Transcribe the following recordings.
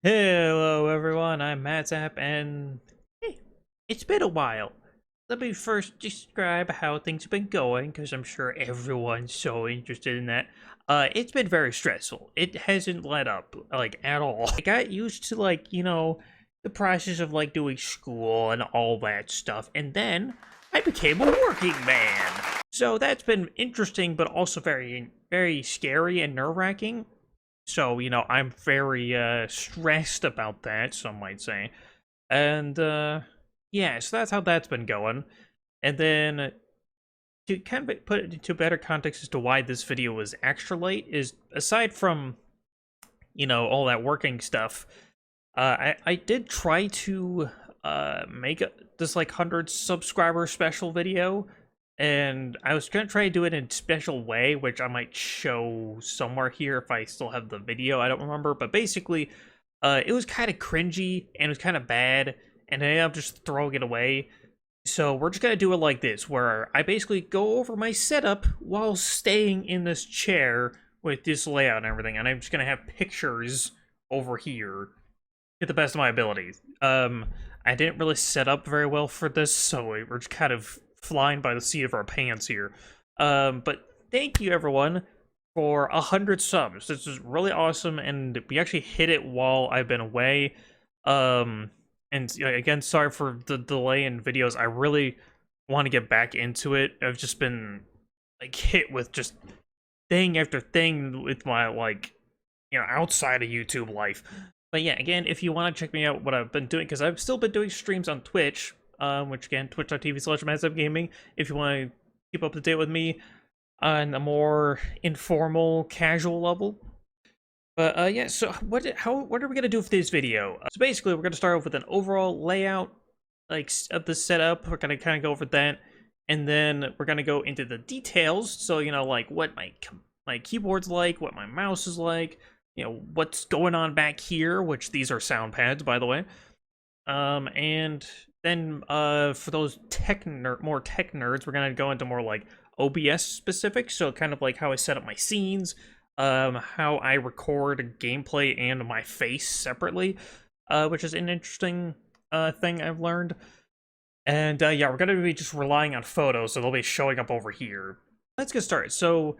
Hello everyone, I'm MatZap, and hey, it's been a while. Let me first describe how things have been going, because I'm sure everyone's so interested in that. It's been very stressful. It hasn't let up, like, at all. I got used to, like, the process of, like, doing school and all that stuff, and then I became a working man. So that's been interesting, but also very, very scary and nerve-wracking. So, I'm very stressed about that, some might say. And yeah, so that's how that's been going. And then to kind of put it into better context as to why this video was extra late is aside from, all that working stuff, I did try to make this like 100 subscriber special video, and I was gonna try to do it in a special way, which I might show somewhere here if I still have the video. I don't remember, but basically, it was kind of cringy and it was kind of bad, and I ended up just throwing it away. So we're just gonna do it like this, where I basically go over my setup while staying in this chair with this layout and everything, and I'm just gonna have pictures over here to the best of my abilities. I didn't really set up very well for this, so we're just kind of flying by the seat of our pants here. But thank you everyone for 100 subs. This is really awesome, and we actually hit it while I've been away. And again, sorry for the delay in videos. I really want to get back into it. I've just been like hit with just thing after thing with my outside of YouTube life. But yeah, again, if you want to check me out what I've been doing, because I've still been doing streams on Twitch, which again, twitch.tv/MatZap if you want to keep up to date with me on a more informal, casual level. But yeah, so what are we gonna do for this video? So basically, we're gonna start off with an overall layout, like, of the setup. We're gonna kind of go over that, and then we're gonna go into the details. So like what my keyboard's like, what my mouse is like, what's going on back here, which these are sound pads, by the way. And then for those more tech nerds, we're gonna go into more like OBS specifics, so kind of like how I set up my scenes, how I record gameplay and my face separately, which is an interesting thing I've learned. And yeah, we're gonna be just relying on photos, so they'll be showing up over here. Let's get started. So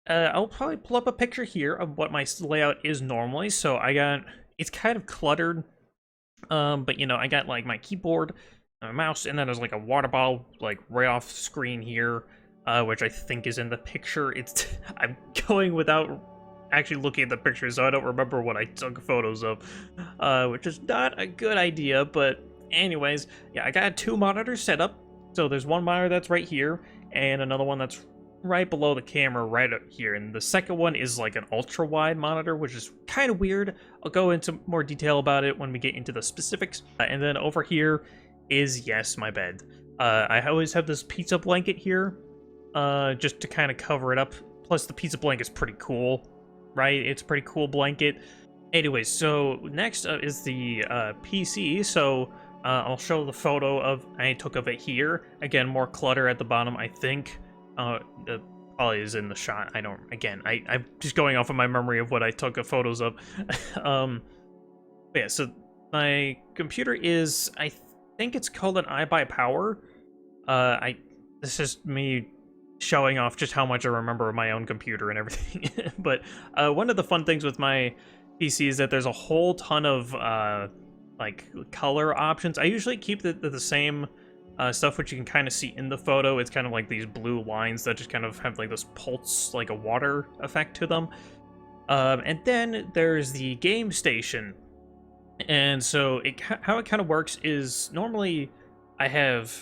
I'll probably pull up a picture here of what my layout is normally. So it's kind of cluttered, but I got like my keyboard, my mouse, and then there's like a water bottle like right off screen here, which I think is in the picture. I'm going without actually looking at the picture, so I don't remember what I took photos of, which is not a good idea. But anyways, yeah, I got 2 monitors set up. So there's one monitor that's right here, and another one that's right below the camera right up here, and the second one is like an ultra wide monitor, which is kind of weird. I'll go into more detail about it when we get into the specifics. And then over here is, yes, my bed. I always have this pizza blanket here, just to kind of cover it up. Plus the pizza blanket's pretty cool, right? It's a pretty cool blanket. Anyways, so next is the PC. So I'll show the photo I took of it here. Again, more clutter at the bottom, I think. It probably is in the shot. I'm just going off of my memory of what I took of photos of. Yeah, so my computer is, I think it's called an iBuyPower. This is me showing off just how much I remember of my own computer and everything. But one of the fun things with my PC is that there's a whole ton of like color options. I usually keep the same stuff, which you can kind of see in the photo. It's kind of like these blue lines that just kind of have like this pulse, like a water effect to them. And then there's the game station. And so how it kind of works is normally I have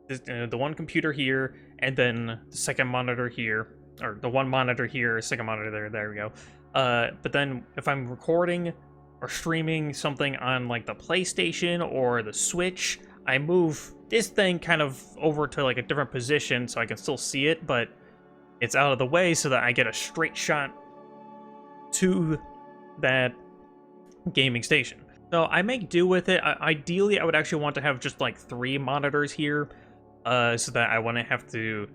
the one computer here, and then the second monitor here, or the one monitor here, second monitor there we go. But then if I'm recording or streaming something on like the PlayStation or the Switch, I move this thing kind of over to like a different position so I can still see it, but it's out of the way so that I get a straight shot to that gaming station. So I make do with it. Ideally, I would actually want to have just like 3 monitors here, so that I wouldn't have to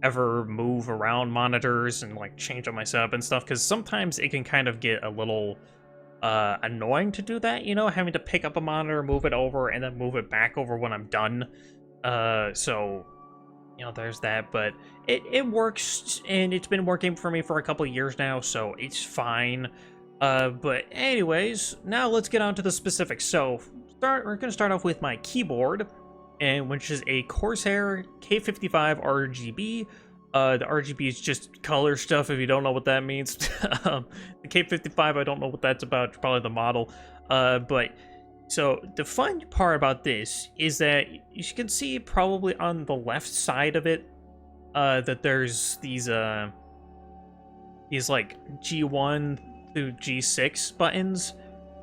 ever move around monitors and like change up my setup and stuff, because sometimes it can kind of get a little annoying to do that, you know, having to pick up a monitor, move it over, and then move it back over when I'm done. So, you know, there's that, but it works, and it's been working for me for a couple of years now, so it's fine. But anyways, now let's get on to the specifics. So, we're gonna start off with my keyboard, and which is a Corsair K55 RGB. The RGB is just color stuff, if you don't know what that means. The K55, I don't know what that's about, it's probably the model. But so the fun part about this is that you can see probably on the left side of it that there's these like G1 through G6 buttons.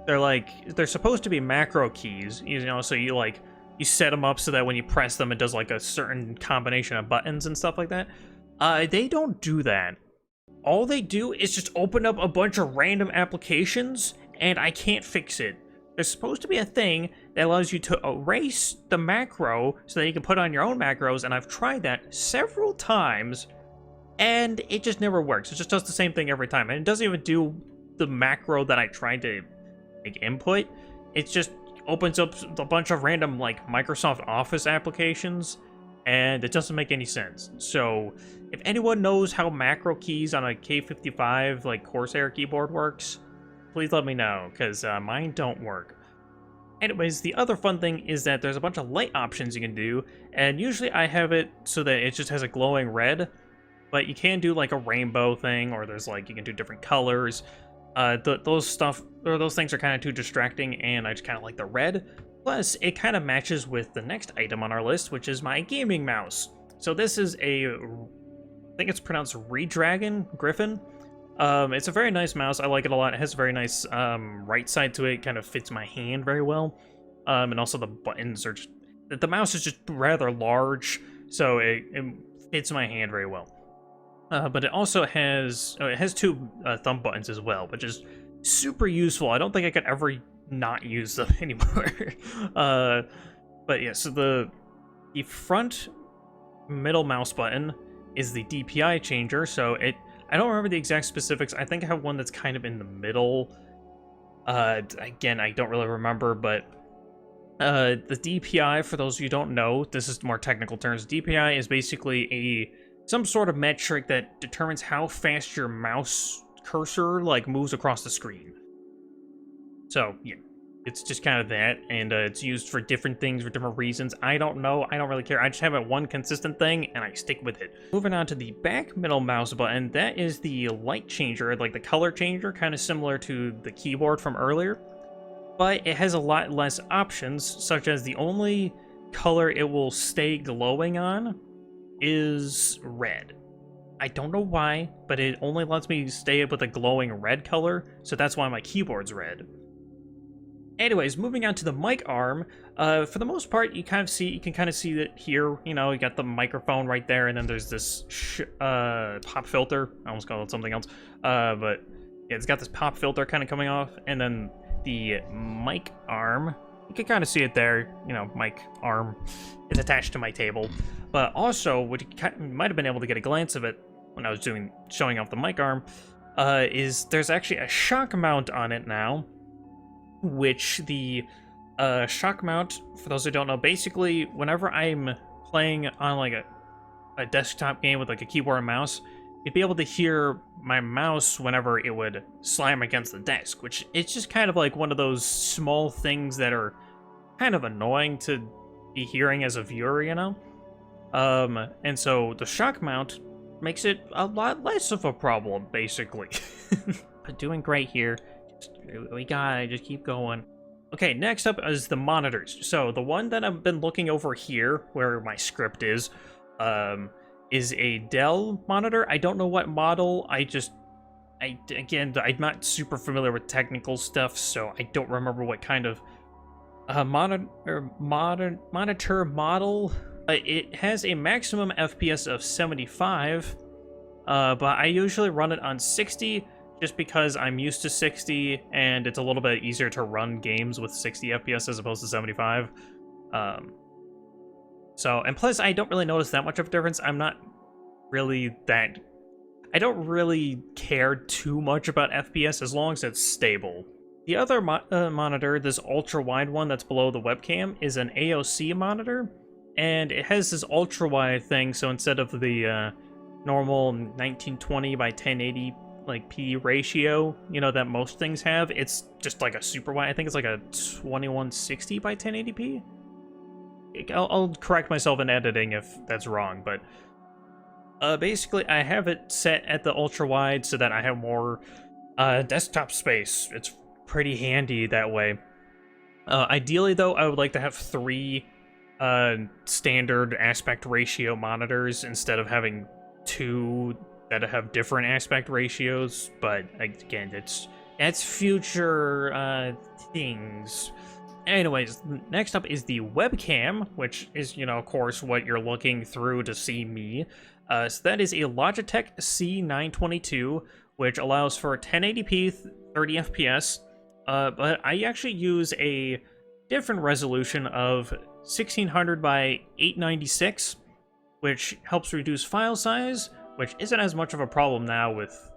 They're supposed to be macro keys, you know, so you set them up so that when you press them it does like a certain combination of buttons and stuff like that. They don't do that. All they do is just open up a bunch of random applications, and I can't fix it. There's supposed to be a thing that allows you to erase the macro so that you can put on your own macros, and I've tried that several times, and it just never works. It just does the same thing every time, and it doesn't even do the macro that I tried to input. It just opens up a bunch of random like Microsoft Office applications, and it doesn't make any sense. So if anyone knows how macro keys on a K55 like Corsair keyboard works, please let me know, because mine don't work. Anyways, the other fun thing is that there's a bunch of light options you can do, and usually I have it so that it just has a glowing red, but you can do like a rainbow thing, or there's like you can do different colors. Those things are kind of too distracting, and I just kind of like the red. Plus, it kind of matches with the next item on our list, which is my gaming mouse. So this is I think it's pronounced Griffin. It's a very nice mouse. I like it a lot. It has a very nice right side to it. Kind of fits my hand very well. And also the buttons are just... The mouse is just rather large, so it fits my hand very well. But it also has... it has two thumb buttons as well, which is super useful. I don't think I could ever not use them anymore. But yeah, so the front middle mouse button is the DPI changer, so I don't remember the exact specifics. I think I have one that's kind of in the middle. Again, I don't really remember, but the DPI, for those of you who don't know, this is more technical terms. DPI is basically some sort of metric that determines how fast your mouse cursor like moves across the screen. So yeah, it's just kind of that, and it's used for different things for different reasons. I don't know. I don't really care. I just have it one consistent thing, and I stick with it. Moving on to the back middle mouse button, that is the light changer, like the color changer, kind of similar to the keyboard from earlier. But it has a lot less options, such as the only color it will stay glowing on is red. I don't know why, but it only lets me stay with a glowing red color, so that's why my keyboard's red. Anyways, moving on to the mic arm, for the most part, you can kind of see that here, you know, you got the microphone right there, and then there's this pop filter. I almost called it something else, but yeah, it's got this pop filter kind of coming off, and then the mic arm, you can kind of see it there, you know, mic arm is attached to my table. But also, what you might have been able to get a glance of it when I was showing off the mic arm, is there's actually a shock mount on it now. Which the shock mount, for those who don't know, basically whenever I'm playing on like a desktop game with like a keyboard and mouse, you'd be able to hear my mouse whenever it would slam against the desk, which it's just kind of like one of those small things that are kind of annoying to be hearing as a viewer, you know? And so the shock mount makes it a lot less of a problem, basically. But doing great here. We gotta just keep going. Okay, next up is the monitors. So the one that I've been looking over here, where my script is a Dell monitor. I don't know what model. Again, I'm not super familiar with technical stuff, so I don't remember what kind of monitor model. It has a maximum FPS of 75, but I usually run it on 60. Just because I'm used to 60, and it's a little bit easier to run games with 60 FPS as opposed to 75. And plus, I don't really notice that much of a difference. I don't really care too much about FPS as long as it's stable. The other monitor, this ultra-wide one that's below the webcam, is an AOC monitor, and it has this ultra-wide thing, so instead of the normal 1920 by 1080 like P ratio, you know, that most things have, it's just like a super wide. I think it's like a 2160 by 1080p. I'll correct myself in editing if that's wrong, but basically I have it set at the ultra-wide so that I have more desktop space. It's pretty handy that way. Ideally, though, I would like to have 3 standard aspect ratio monitors instead of having 2 that have different aspect ratios. But again, that's future things. Anyways, next up is the webcam, which is, you know, of course, what you're looking through to see me. So that is a Logitech C922, which allows for 1080p 30 FPS. But I actually use a different resolution of 1600 by 896, which helps reduce file size, which isn't as much of a problem now with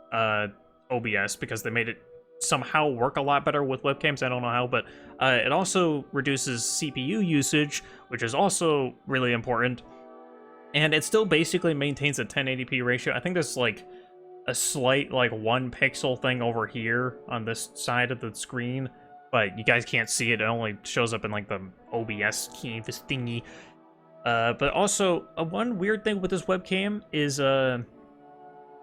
OBS because they made it somehow work a lot better with webcams. I don't know how, but it also reduces CPU usage, which is also really important. And it still basically maintains a 1080p ratio. I think there's like a slight like 1 pixel thing over here on this side of the screen, but you guys can't see it. It only shows up in like the OBS key, this thingy. But also, one weird thing with this webcam is it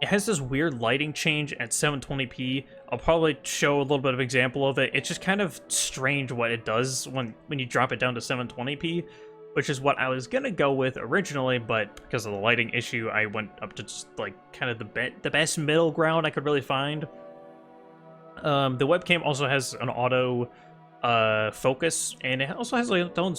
has this weird lighting change at 720p. I'll probably show a little bit of example of it. It's just kind of strange what it does when you drop it down to 720p. Which is what I was gonna go with originally, but because of the lighting issue, I went up to just like kind of the best middle ground I could really find. The webcam also has an auto focus, and it also has like its own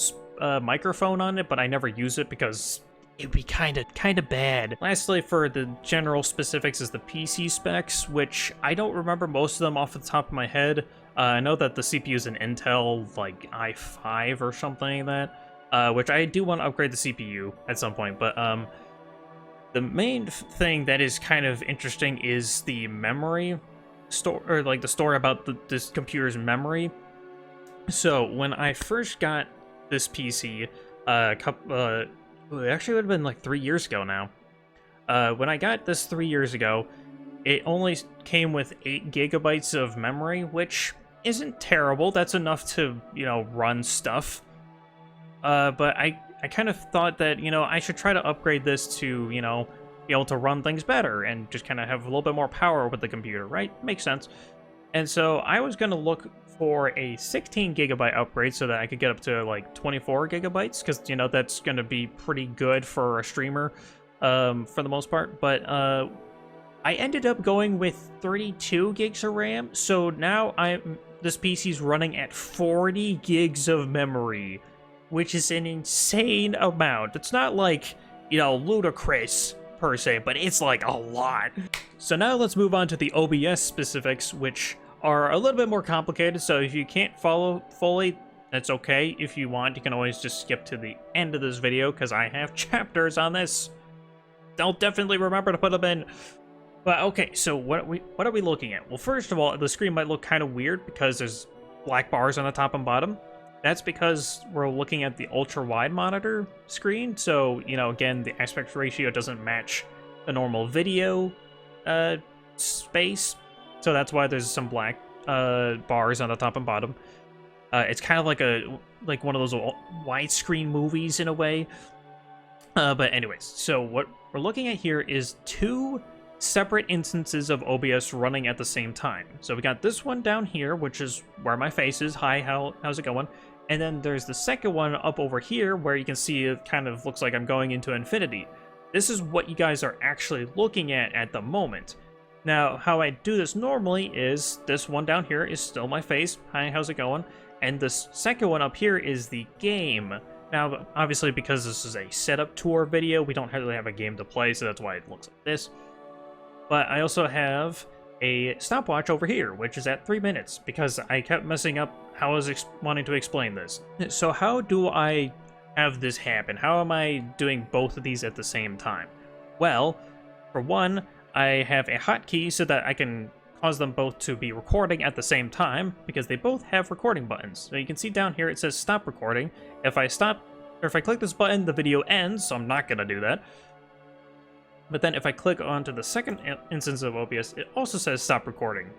microphone on it, but I never use it because it'd be kind of bad. Lastly, for the general specifics is the PC specs, which I don't remember most of them off the top of my head. I know that the CPU is an Intel like i5 or something like that. Which I do want to upgrade the CPU at some point, but the main thing that is kind of interesting is the memory store, or like the story about this computer's memory. So when I first got this PC, it actually would have been like 3 years ago now. When I got this 3 years ago, it only came with 8 gigabytes of memory, which isn't terrible. That's enough to, you know, run stuff. But I kind of thought that, you know, I should try to upgrade this to, you know, be able to run things better and just kind of have a little bit more power with the computer, right? Makes sense. And so I was going to look for a 16 gigabyte upgrade so that I could get up to like 24 gigabytes because, you know, that's going to be pretty good for a streamer for the most part. But I ended up going with 32 gigs of RAM. So now this PC's running at 40 gigs of memory, which is an insane amount. It's not like, you know, ludicrous per se, but it's like a lot. So now let's move on to the OBS specifics, which are a little bit more complicated. So if you can't follow fully, that's okay. If you want, you can always just skip to the end of this video because I have chapters on this. I'll definitely remember to put them in. But okay, so what are we looking at? Well, first of all, the screen might look kind of weird because there's black bars on the top and bottom. That's because we're looking at the ultra-wide monitor screen, so, you know, again, the aspect ratio doesn't match the normal video space, so that's why there's some black bars on the top and bottom. It's kind of like one of those widescreen movies in a way. But anyways, so what we're looking at here is 2 separate instances of OBS running at the same time. So we got this one down here, which is where my face is. Hi, how's it going? And then there's the second one up over here where you can see it kind of looks like I'm going into infinity. This is what you guys are actually looking at the moment. Now, how I do this normally is this one down here is still my face. Hi, how's it going? And this second one up here is the game. Now, obviously, because this is a setup tour video, we don't really have a game to play, so that's why it looks like this. But I also have a stopwatch over here, which is at 3 minutes, because I kept messing up how I was wanting to explain this. So how do I have this happen? How am I doing both of these at the same time? Well, for one, I have a hotkey so that I can cause them both to be recording at the same time because they both have recording buttons. So you can see down here it says stop recording. If I click this button, the video ends, so I'm not gonna do that. But then if I click onto the second instance of OBS, it also says stop recording.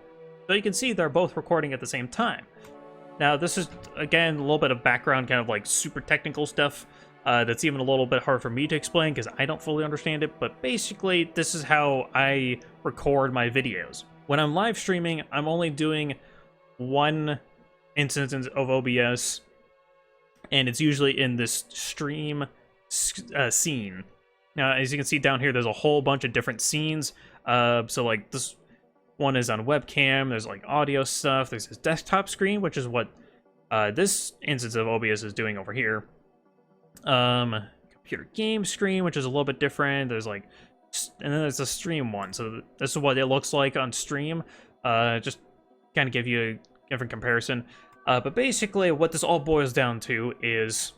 So you can see they're both recording at the same time. Now this is, again, a little bit of background, kind of like super technical stuff that's even a little bit hard for me to explain because I don't fully understand it, but basically this is how I record my videos. When I'm live streaming, I'm only doing one instance of OBS, and it's usually in this stream scene. Now, as you can see down here, there's a whole bunch of different scenes. So like this one is on webcam, there's like audio stuff, there's this desktop screen, which is what this instance of OBS is doing over here. Computer game screen, which is a little bit different. There's like, and then there's a stream one. So this is what it looks like on stream. Just kind of give you a different comparison. But basically what this all boils down to is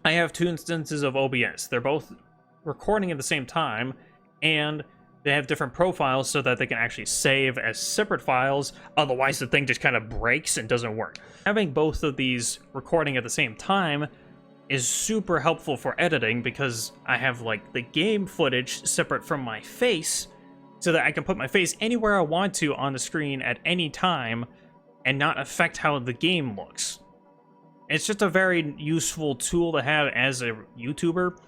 I have two instances of OBS. They're both recording at the same time, and they have different profiles so that they can actually save as separate files. Otherwise the thing just kind of breaks and doesn't work. Having both of these recording at the same time is super helpful for editing because I have like the game footage separate from my face so that I can put my face anywhere I want to on the screen at any time and not affect how the game looks. It's just a very useful tool to have as a YouTuber,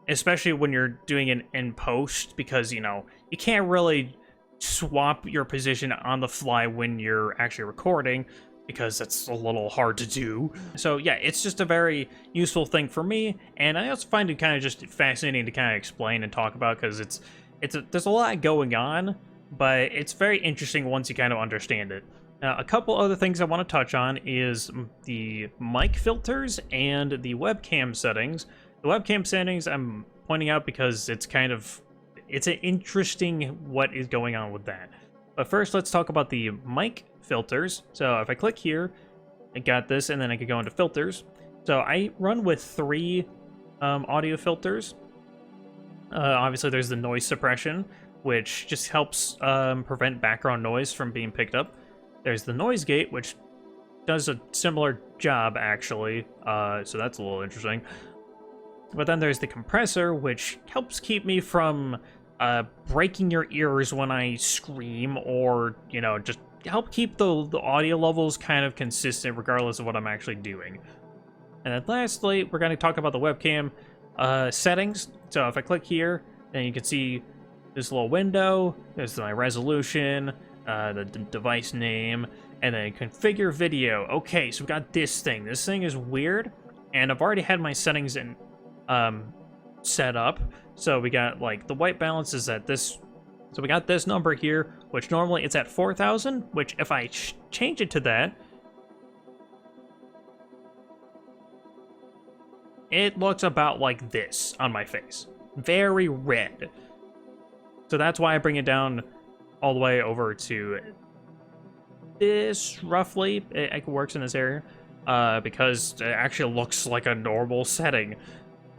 especially when you're doing it in post, because, you know, you can't really swap your position on the fly when you're actually recording, because that's a little hard to do. So yeah, it's just a very useful thing for me, and I also find it kind of just fascinating to kind of explain and talk about, because there's a lot going on, but it's very interesting once you kind of understand it. Now, a couple other things I want to touch on is the mic filters and the webcam settings. The webcam settings I'm pointing out because it's an interesting what is going on with that. But first, let's talk about the mic filters. So if I click here, I got this, and then I could go into filters. So I run with 3 audio filters. Obviously, there's the noise suppression, which just helps prevent background noise from being picked up. There's the noise gate, which does a similar job, actually, so that's a little interesting. But then there's the compressor, which helps keep me from breaking your ears when I scream, or, you know, just help keep the audio levels kind of consistent regardless of what I'm actually doing. And then lastly, we're going to talk about the webcam settings. So if I click here, then you can see this little window. There's my resolution, the device name, and then configure video. Okay, so we got this thing. This thing is weird, and I've already had my settings in set up. So we got like the white balance is at this. So we got this number here, which normally it's at 4,000, which if I change it to that, it looks about like this on my face. Very red. So that's why I bring it down all the way over to this, roughly. It works in this area, because it actually looks like a normal setting.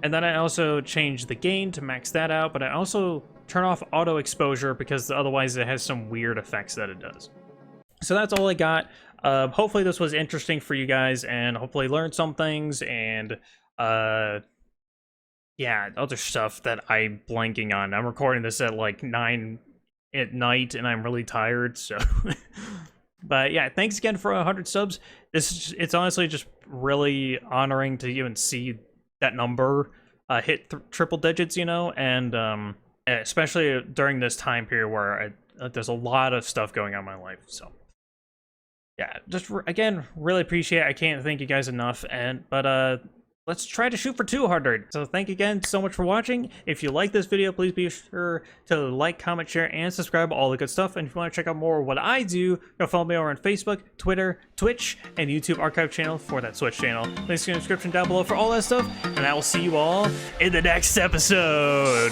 And then I also change the gain to max that out, but I also turn off auto exposure because otherwise it has some weird effects that it does. So that's all I got. Hopefully this was interesting for you guys, and hopefully learned some things, and yeah, other stuff that I'm blanking on. I'm recording this at like 9 at night, and I'm really tired, so... But yeah, thanks again for 100 subs. It's honestly just really honoring to even see that number hit triple digits, you know, and especially during this time period where there's a lot of stuff going on in my life. So yeah, just again, really appreciate it. I can't thank you guys enough, but let's try to shoot for 200. So thank you again so much for watching. If you like this video, please be sure to like, comment, share, and subscribe, all the good stuff. And if you want to check out more of what I do, go follow me over on Facebook, Twitter, Twitch, and YouTube archive channel for that Switch channel. Links in the description down below for all that stuff, and I will see you all in the next episode.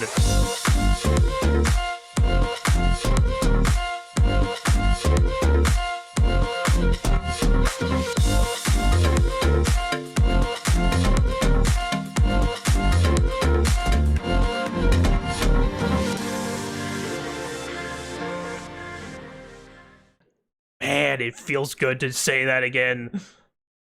God, it feels good to say that again.